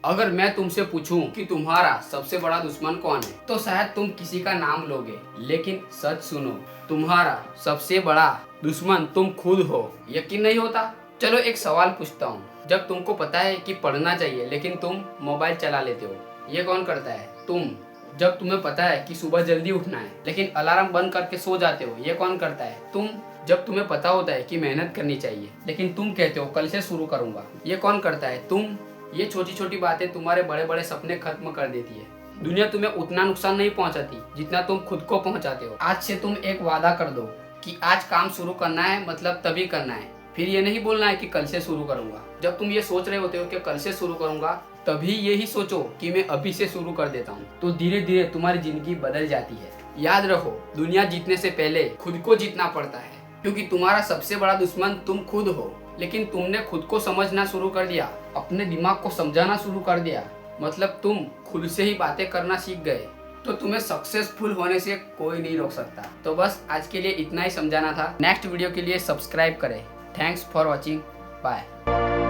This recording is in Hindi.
अगर मैं तुमसे पूछूं कि तुम्हारा सबसे बड़ा दुश्मन कौन है तो शायद तुम किसी का नाम लोगे, लेकिन सच सुनो, तुम्हारा सबसे बड़ा दुश्मन तुम खुद हो। यकीन नहीं होता? चलो एक सवाल पूछता हूँ। जब तुमको पता है कि पढ़ना चाहिए लेकिन तुम मोबाइल चला लेते हो, ये कौन करता है? तुम। जब तुम्हें पता है कि सुबह जल्दी उठना है लेकिन अलार्म बंद करके सो जाते हो, ये कौन करता है? तुम। जब तुम्हें पता होता है कि मेहनत करनी चाहिए लेकिन तुम कहते हो कल से शुरू करूंगा, ये कौन करता है? तुम। ये छोटी छोटी बातें तुम्हारे बड़े बड़े सपने खत्म कर देती है। दुनिया तुम्हें उतना नुकसान नहीं पहुंचाती जितना तुम खुद को पहुंचाते हो। आज से तुम एक वादा कर दो कि आज काम शुरू करना है, मतलब तभी करना है। फिर ये नहीं बोलना है कि कल से शुरू करूंगा। जब तुम ये सोच रहे होते हो कि कल से शुरू करूंगा, तभी यही सोचो कि मैं अभी से शुरू कर देता हूँ। तो धीरे धीरे तुम्हारी जिंदगी बदल जाती है। याद रखो, दुनिया जीतने से पहले खुद को जीतना पड़ता है, क्योंकि तुम्हारा सबसे बड़ा दुश्मन तुम खुद हो। लेकिन तुमने खुद को समझना शुरू कर दिया, अपने दिमाग को समझाना शुरू कर दिया, मतलब तुम खुद से ही बातें करना सीख गए, तो तुम्हें सक्सेसफुल होने से कोई नहीं रोक सकता। तो बस आज के लिए इतना ही समझाना था। नेक्स्ट वीडियो के लिए सब्सक्राइब करें। Thanks for watching. बाय।